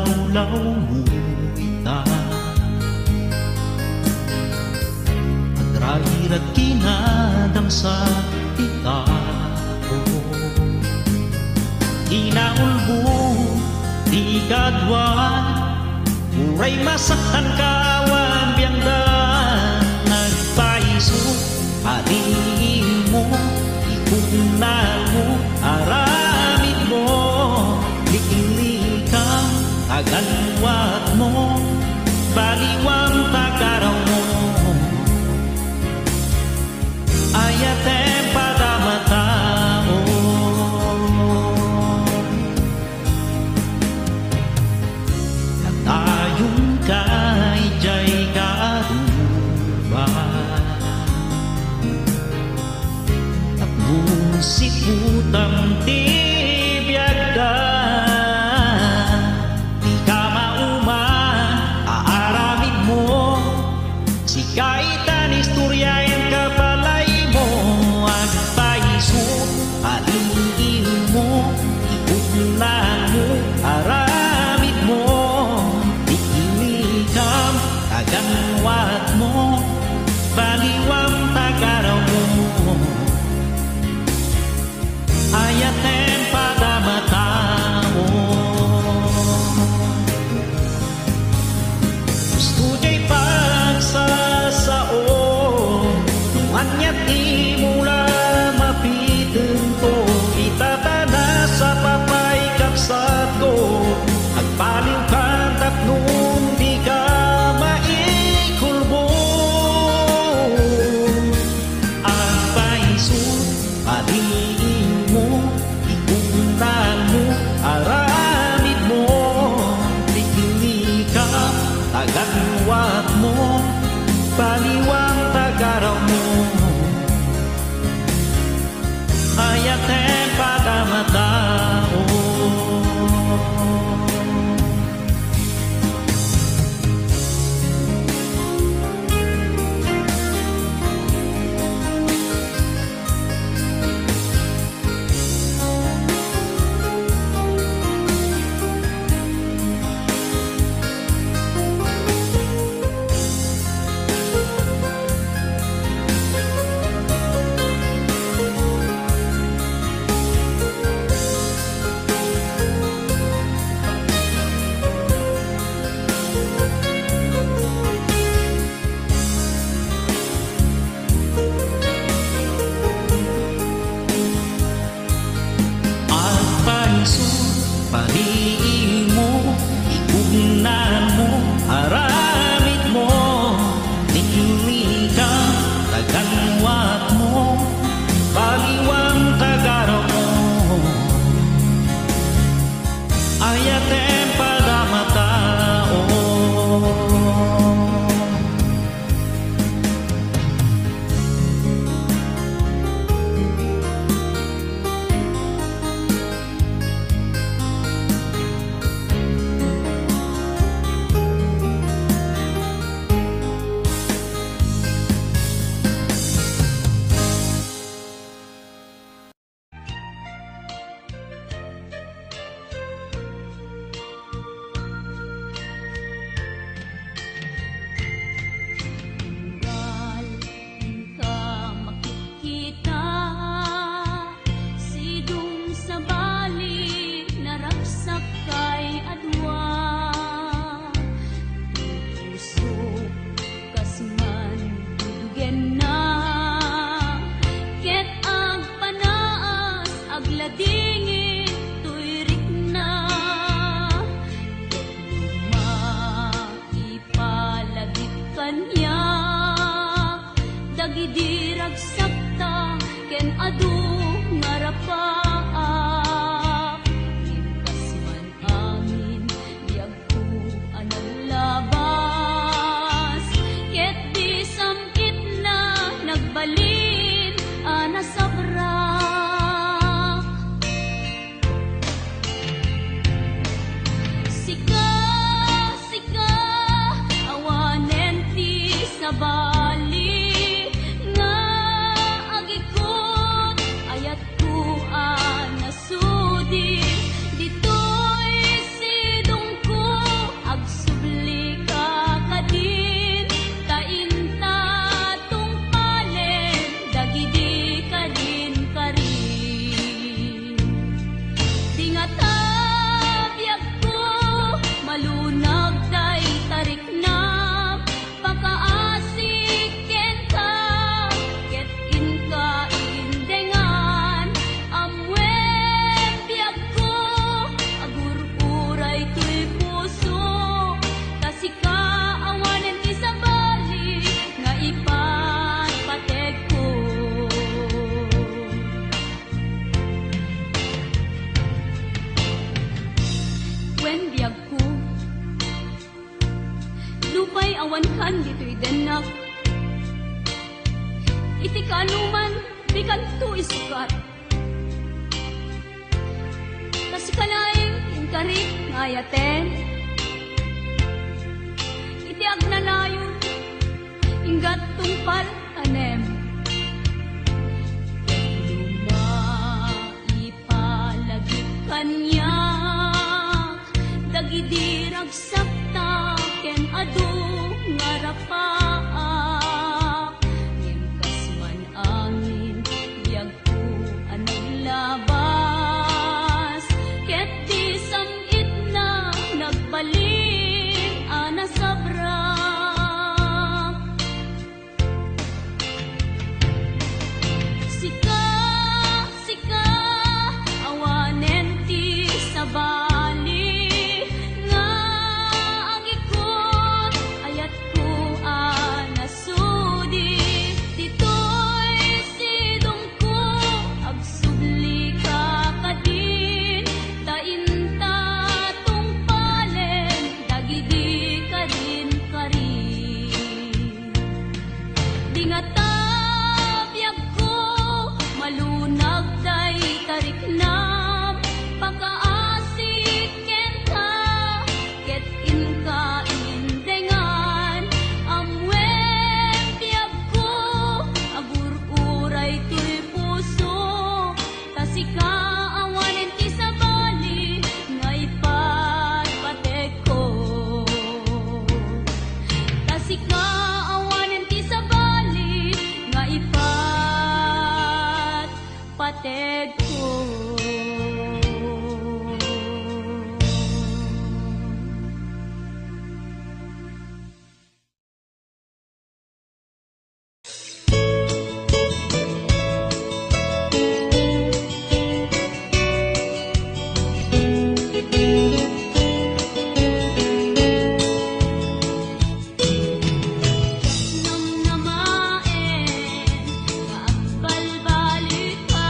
lawlaw mo ita Adrairat kinadam sa ita Inaulbo di kadwan Uray masaktan kawan biyangdan Nagpaiso aliin mo Ikunan mo aramid mo Likilikang aganwat mo Baliwang tagaraw mo Ayatem pada matao Tayong kay jay karuba At musik utang tibiyagda Di ka mauman aaramid mo Si kaitan istoryayan kapalay mo Agpaisot aliin mo Ikunan mo aramid mo Taganwat mo, baliwang tagaraw mo Ayatem pada matao Gusto ja'y pagsasao Nuanyat di mula mapiteng ko Itatana sa papay kapsat ko Agpaliw ka tatlong di ka Aliin mo, ikunan mo, aramid mo Tikilikap, taganwat mo, baliwang tagaraw mo Ayatem pada matao Paliin mo, ikunan mo, aramid mo Tikilikang, taganwat mo, baliwang tagaraw mo Ayatem pada matao Dagidirag sakta ken adu ngarapaak Likas man amin diag ko anang labas Ket di samkit na nagbalin ana sabrak Sika, sika awanen ti sabak awan kan dito'y denak. Iti kanuman, di kanto isukat. Kasi kanaing inkarik ngayaten. Iti agnanayon, inggat tungpal tanem. Lumaipalagit kanya, dagidirag sakta, ken adu ngarapaak. Ngimkas man angin, biyag ko anong labas. Ket di samit na nagbalik, ana sabra. Sika, sika, awanen ti sabali, nga ang ikot, ayat ko anasudi. Dito'y sidong ko, agsubli ka kadin, tainta tungpalen, dagidi ka din karin. Di nga tabiyag ko, malunag day tariknam, pagkaasik ken ka, ket inka indengan, amwen tiyag ko, agur-uray to'y puso, tasika awanen ti sabali, nga ipatpatek ko. Tasika awanen ti sabali, nga ipatpatek ko. Namnamaen, kaagbalbalik ka,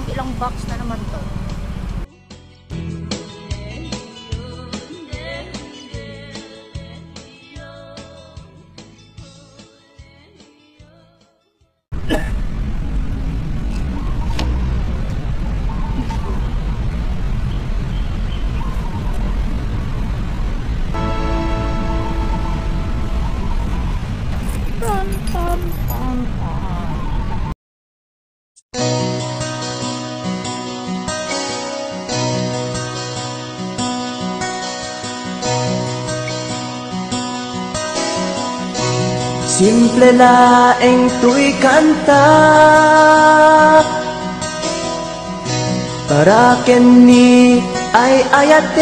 Ilang box na naman to. Simple laeng tuy kanta para kenni ay ayatek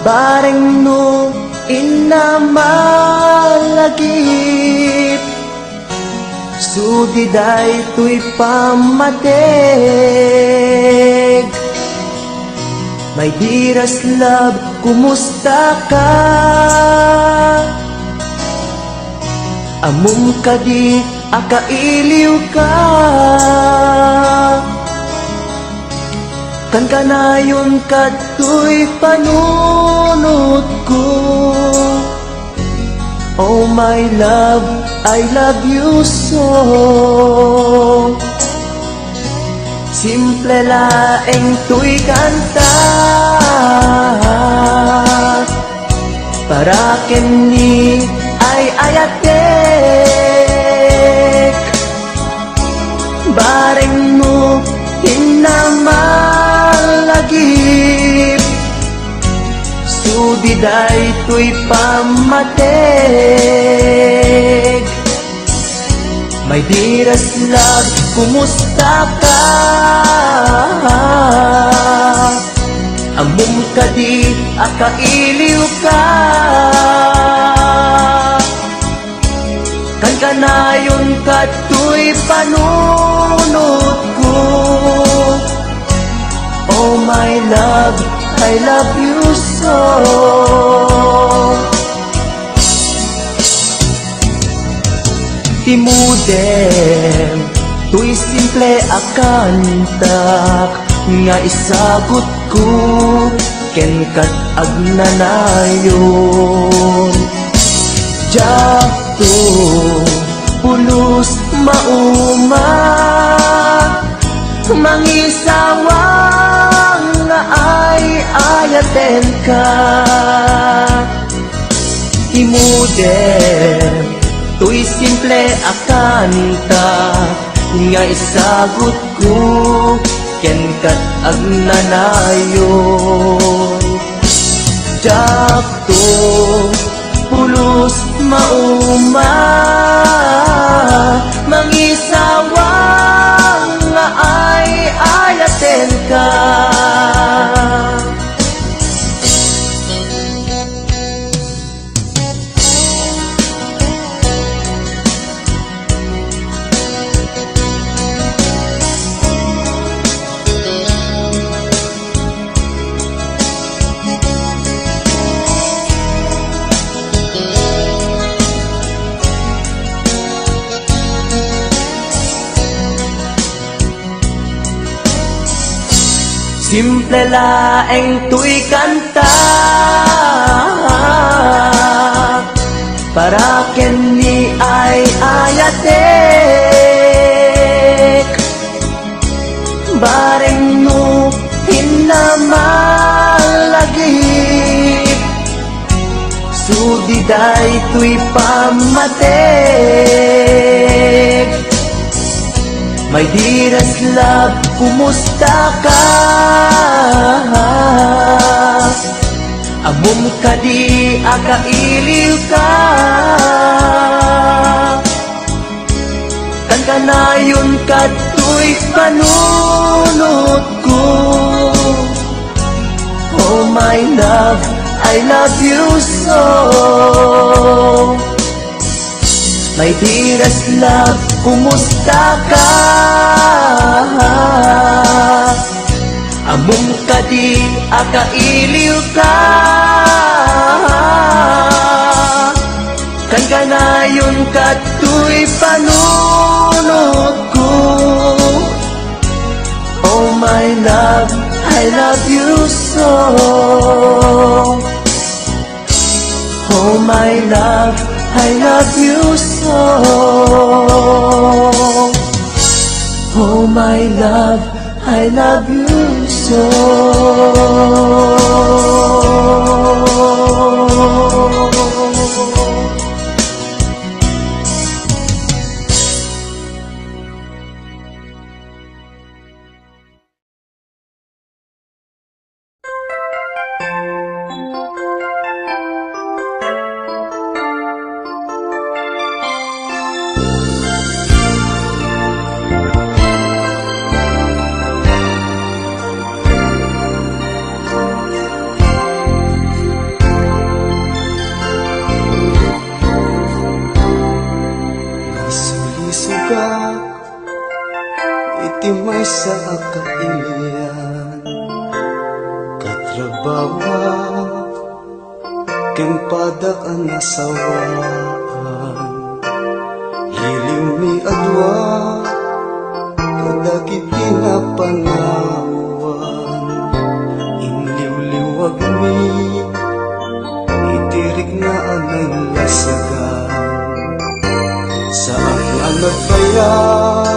bareng no inamalagip sudiday tuy pamateg. My dearest love, kumusta ka? Among kadi akailiw ka. Kan kanayon kato'y panunod ko. Oh my love, I love you so. Simple laeng tuy kanta para kenni ay ayatek bareng mo hinamalagip sudiday tuy pamateg. My dearest love, kumusta ka? Among kadi akailiw ka. Kan kanayon kato'y panunod ko. Oh my love, I love you so. Timudem, tuy simple akantak nga isagot ko ken kat agnanayon. Jakto pulos mauma mangisawang nga ay ayaten ka. Timudem, tuy simple akanta nga isagot ko ken kat agnanayon. Jakto pulos mauma mangisawang nga ay ayaten ka. Simple laeng tuy kanta para kenni ay ayatek bareng no hinamalagip sudiday tuy pamateg. My dearest love, kumusta ka? Among kadi akailiw ka. Kan kanayon kato'y panunod ko. Oh my love, I love you so. My dearest love, kumusta ka? Among kadi akailiw ka. Kan kanayon kato'y panunod love you so. Oh my love, I love you so. Oh my love, I love you so. Itimay sa kailian katrabawa ken padak ang nasawaan hiling mi adwa kadagit pinapanawan inliw-liwag mi itirik na anay lasagan sa ang nagbayad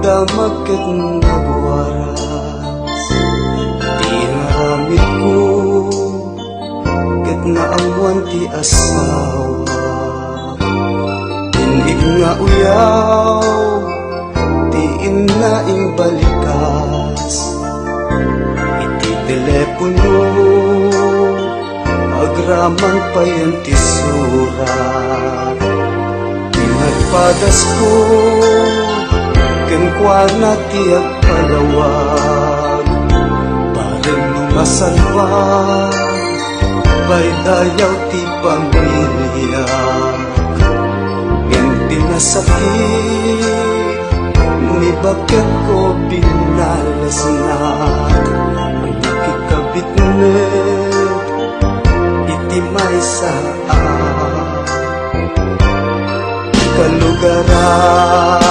damag ket nagwaras di naramit ko ket naamuan ti asawa tinig nga uyaw ti inaing balikas iti telepono agraman pa yan ti surat pinagpadas ko kenkwana tiyak palawag bareng numasalwag bay dayaw ti pamilya ngenti nasakit ni bakit ko binalas na ang nakikabitnet iti may saan kalugaran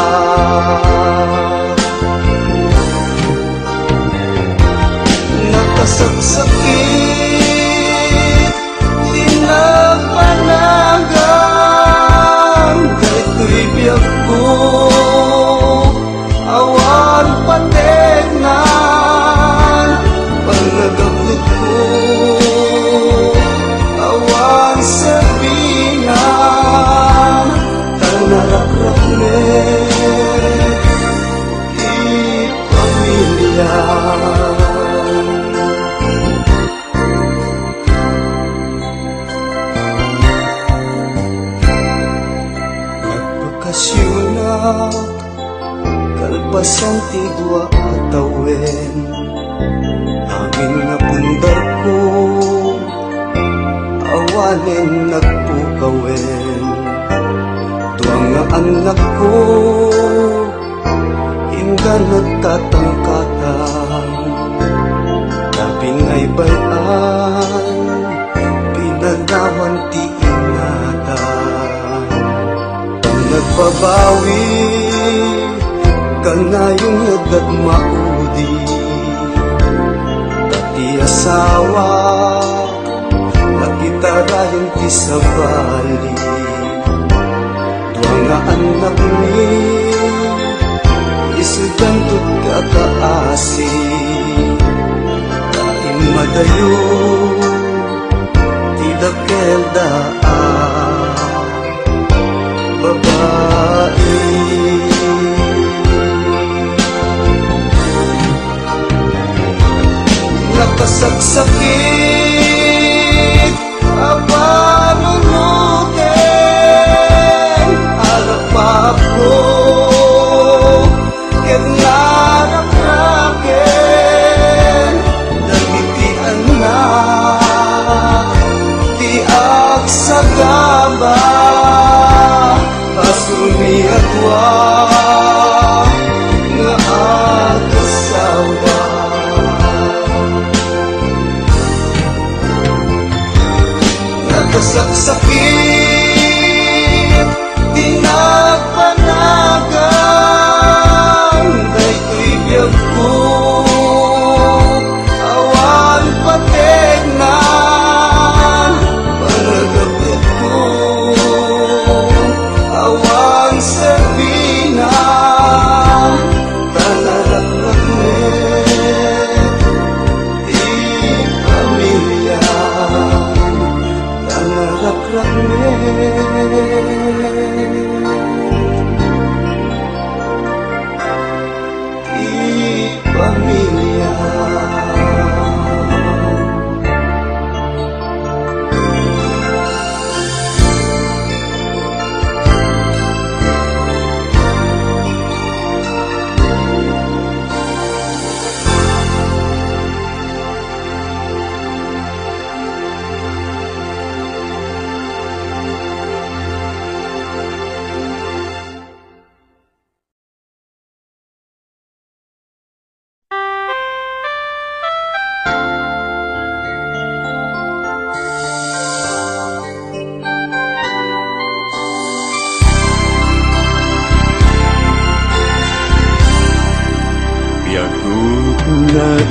nakasaksakit di napanagang kahit ko'y biyag ko awan pategnan panagabot ko awan sabinan tanarakrapnet di pamilya kalpasan ti dua atawen amin nga pundar ko awanen nagpukawen tuang nga anak ko inga nagtatangkatan labing ay bayan pinanawan ti ingatan pag nagbabawi kanayong nagdagmaudi dati asawa nakitarayan ti sa bali duwang nga anak ni isudan tut kakaasi kain madayo ti dakel daan babae nakasaksakit apanunutin alapap ko ket narakraken dagitian na ti agsagaba pasuni atwa nga agasawa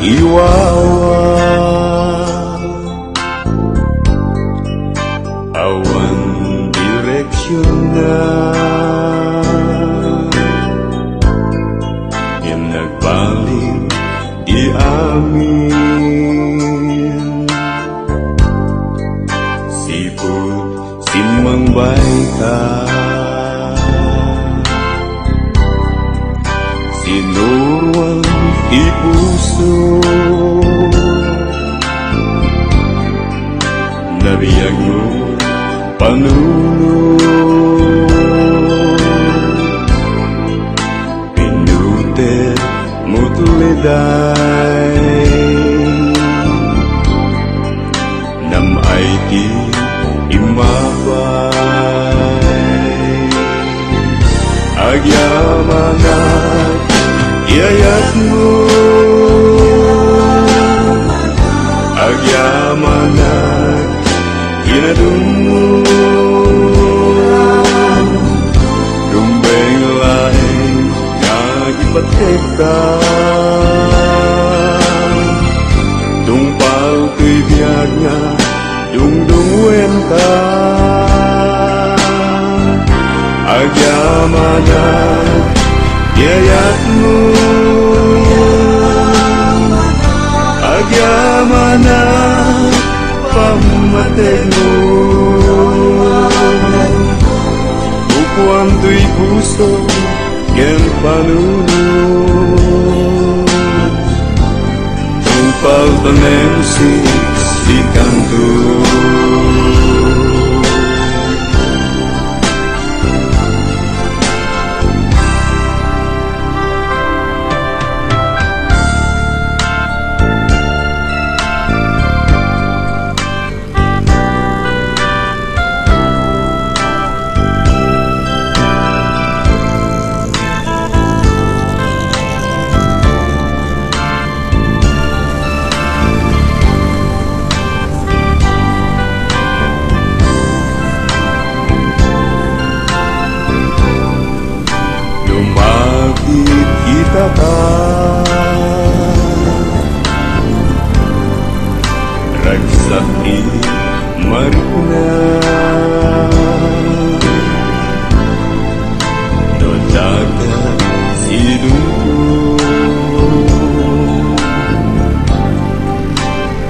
iwawa awan direksyon na yang nagbalik di amin siput simang baika sinurwang di puso nabiyag mo panunod pinutet mo tuliday namay di imabay agyamanat iyayat mo agyamanat inadun mo dumbeng laing nagipatek ka tungpal tuy biyag nga dungdungwen ka agyamanat iyayat mo agyamanat pamatay mo bukuan tuy puso ken panunod tungpal tanem si kanto kita ragsakti maruna dojaga sidungku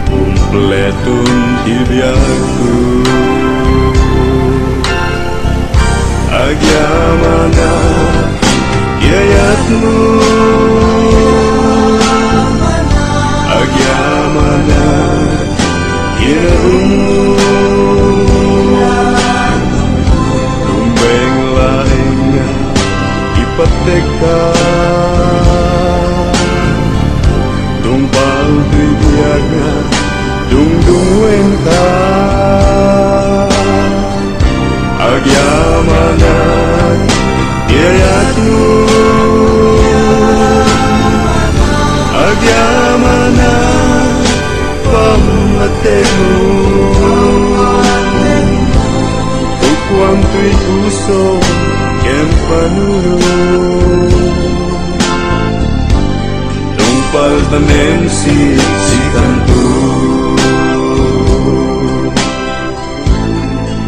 kumpletun dibiaku agyamanat iyayatmu agyamanat inadunmu dumbeng lainnya ipatek ka tumpal tuy biyag nga dungdungwen ka agyamanat iyayatmu agyamanat pamatay mo bukuan tuy puso ken panunod tungpal tanem si kanto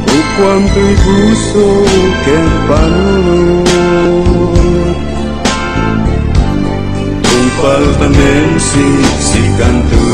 bukuan tuy puso ken panunod tungpal tanem si kanto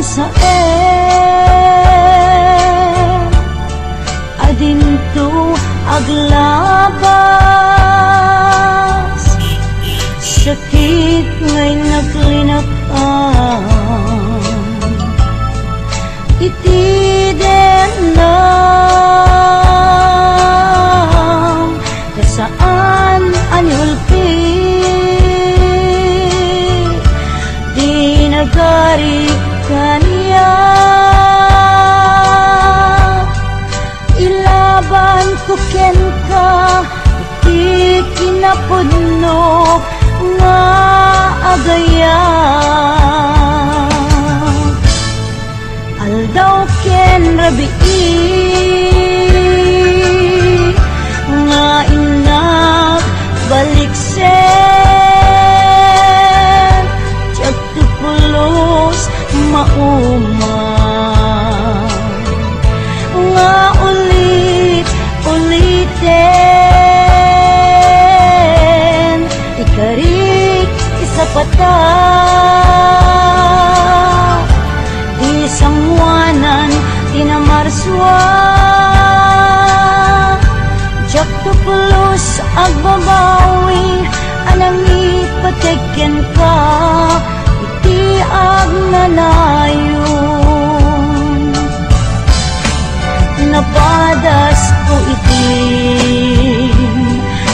sa adinto aglabas sakit ngay naglinakan ari kaniya ilaban ko ken ka iti kinapudno nga agaya aldaw ken rabii nga inak baliksen tiyak tupulos mauma nga ulit-ulitin ikarik isapata isang wanan tinamarswa jak tupulos agbabawi anang ipateken ka iti agnanayon napadas ko itin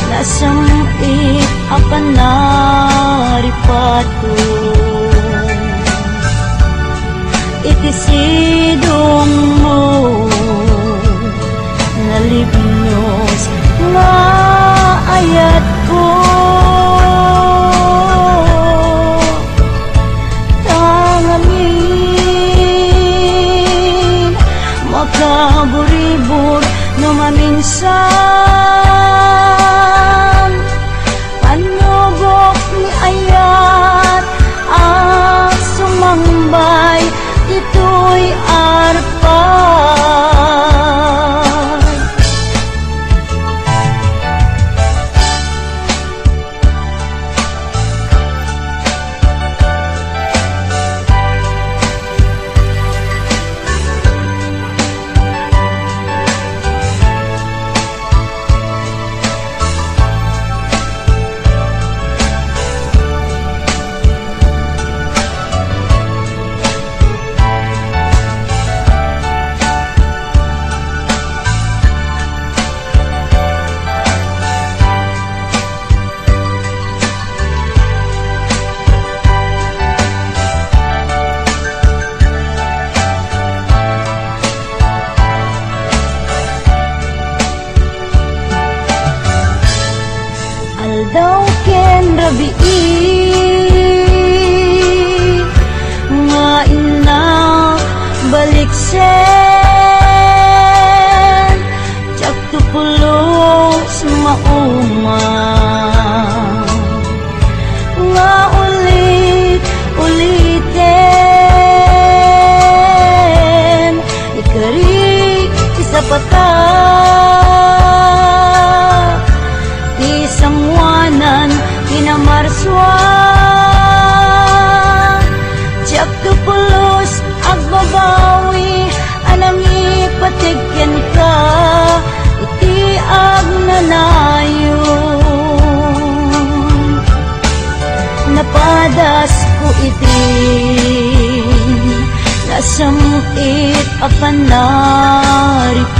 nasamit akan naripato iti sidong mo nalibnos nga ayat ko tangamin makaburibur no maminsan panubok ni ayat ang sumambay ito'y arpan daw ken rabii nga ina baliksen jak tupulos mauma nga ulit-ulitin ikarik isapata isang wanan tinamarswa tiyak tupulos agbabawi anang ipateken ka iti agnanayon napadas ko iti nasamit apan naripato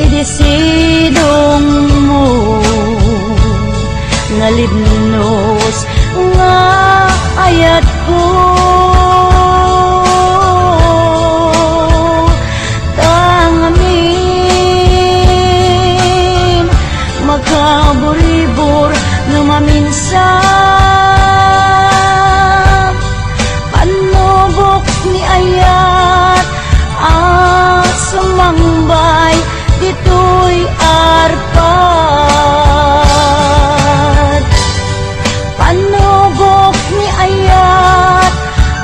idisidong mo nalibnos nga ayat ko tangamin makaburibur no maminsan panubok ni ayat ang sumangbay dito'y arpan panubok ni ayat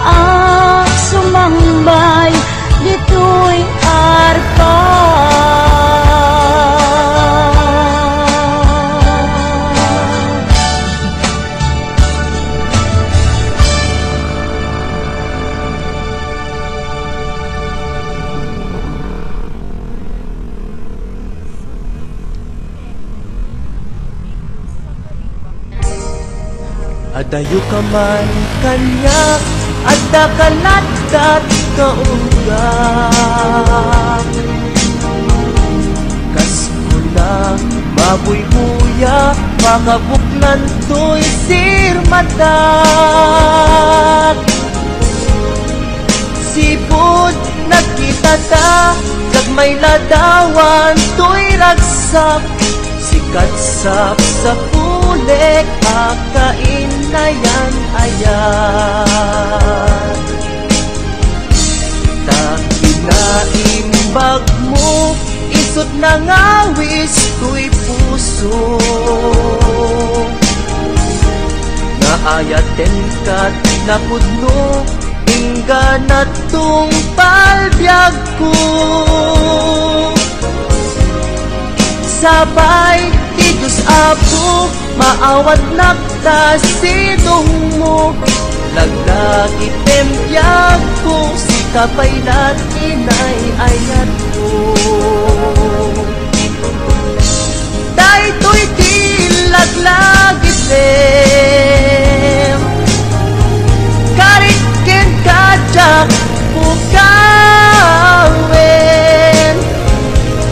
ang sumangbay dito'y arpan Adayo ka man kanya at nakalatat kaunggak kas mula mabuy-buya makabuklan to'y sirmatak. Sipod nakita ta, kag may ladawan to'y ragsak. Sikatsap sa pulik, akain na yan ayan. Takinaimbag mo, isot na ngawis ko'y puso. Naayaten ka't napudno, ingga na tong palbyag ko. Sabay, ti Diyos Apo, maawat nagtasidong mo. Laglag itempyag ko, si kapaylat inay ayat ko. Dahito'y di laglag item, karikin kajak pukawin.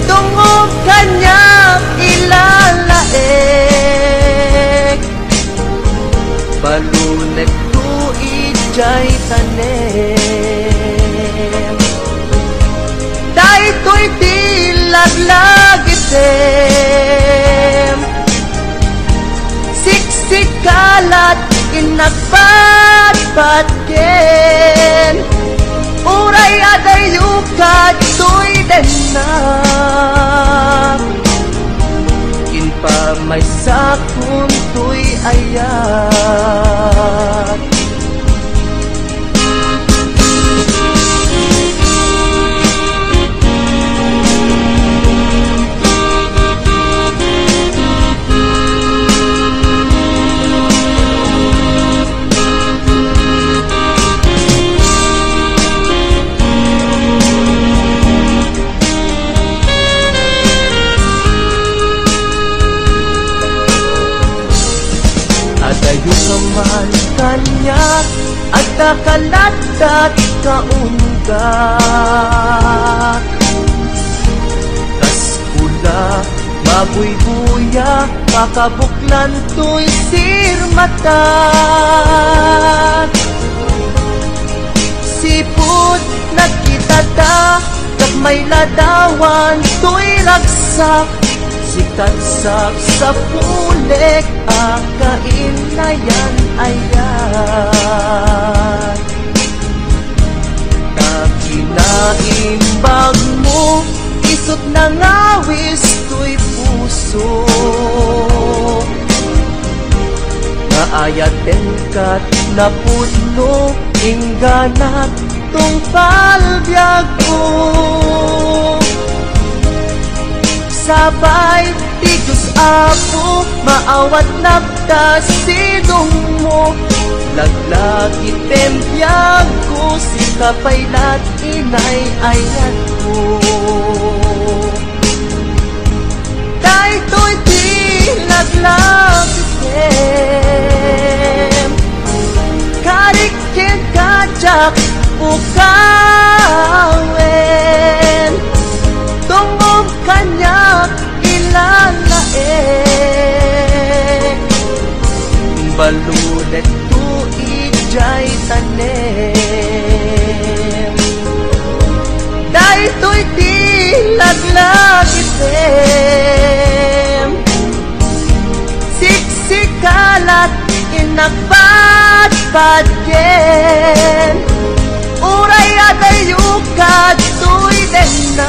Tungog kanya ilalaek, balunek ko ijay tanem. Dahito'y di laglag item, siksik kalat inagpatpatken. Uray adayukat to'y denak, kinpa may sakun to'y ayat. Kaman kanya at nakalatat kaunggak. Kaskula, mabuybuya, makabuklan to'y sirmatak. Sipod nakita ta, kag may ladawan to'y ragsak. Sikatsap sa pulik, akain na yan ayan. Nakinaimbag mo, isot na ngawis ko'y puso. Naayaten ka't napudno, ingganat tong palbyag ko. Sabay, ti Diyos Apo, maawat nagtasidong mo. Laglag itempyag ko, si kapaylat inay ayat ko. Dahito'y di laglag item, karikin kajak ukawin. Tungog kanya ilalaek, balulet to ijay tanem. Dahito'y di laglag item, siksik kalat inagpatpatken. Uray adayukat to'y denak,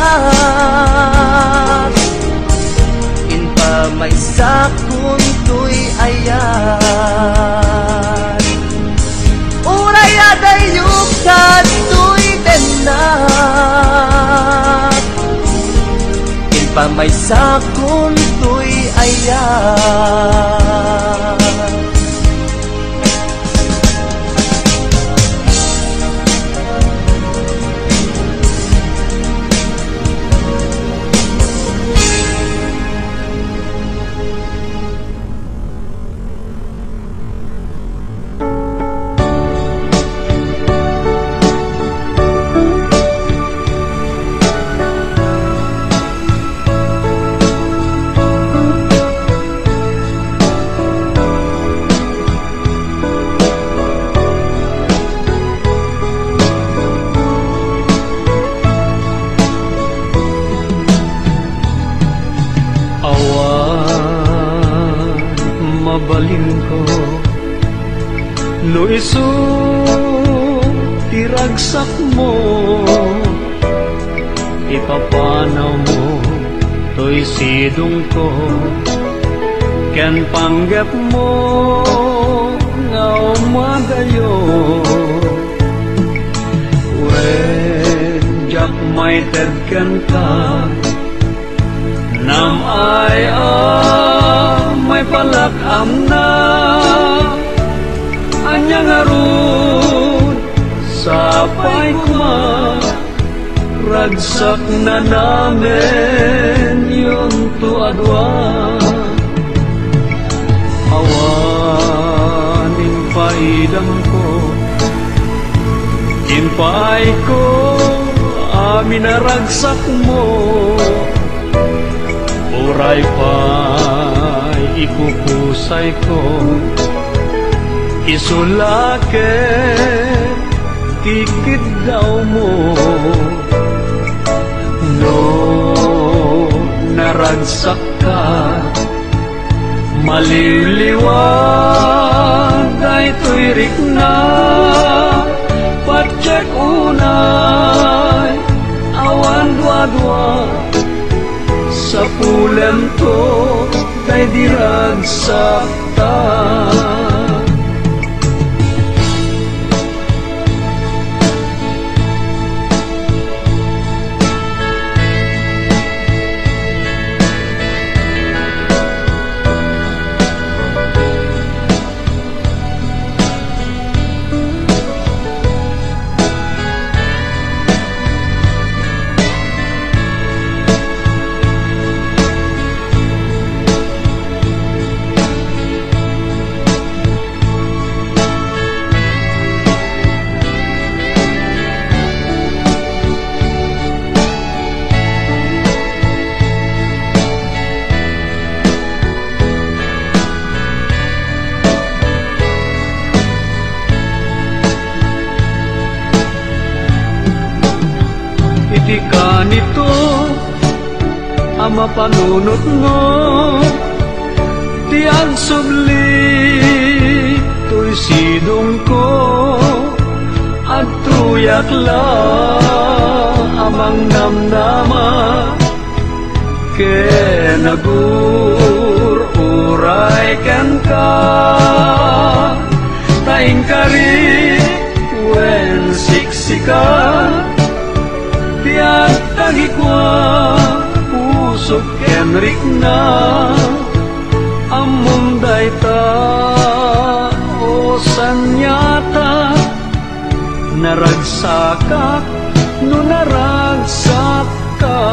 inpa may sakun to'y ayan. Uray adayukat to'y denak, inpa may sakun to'y ayan. mabalin ko no isu tiragsak mo ipapanaw mo to'y sidong ko ken panggap mo nga umadayo when jak may tedken ka nam ay may palakam na anya nga ron sapay kuma ragsak na namin yung tuadwa awaning paidam ko impay ko amin na ragsak mo uray pa'y ikukusay ko isulake tikid daw mo no naragsak ka maliliwag ay tuirik na patsek unay awan dua-dua sa pulen to day diragsak ta Iti ka nito ang mapanunot mo ti agsubli to'y sidong ko at tuyak la amang namnama ken nagur-uray ken ka taing kari wen siksika tiyak tagikwa pusok kenrik na among dayta o sanyata naragsakak no naragsak ka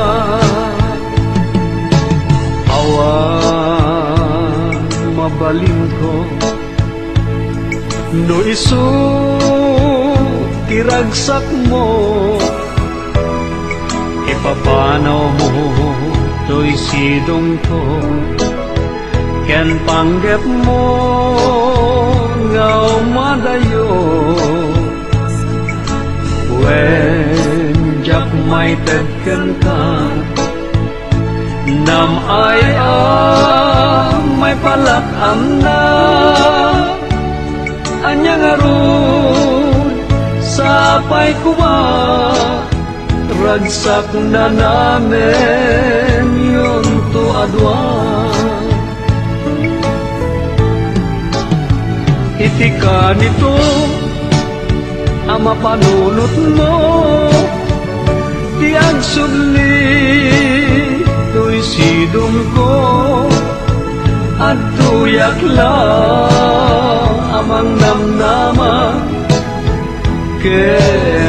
awan mabalin ko no isu tiragsak mo ipapanaw mo to'y sidong ko ken panggap mo nga umadayo when jak may tedken ka nam ay may palakam na anya nga ron sapay kuma ragsak na namin yung tuadwa iti ka nito ang mapanunot mo ti agsubli to'y sidong ko at tuyak lang amang namnama ken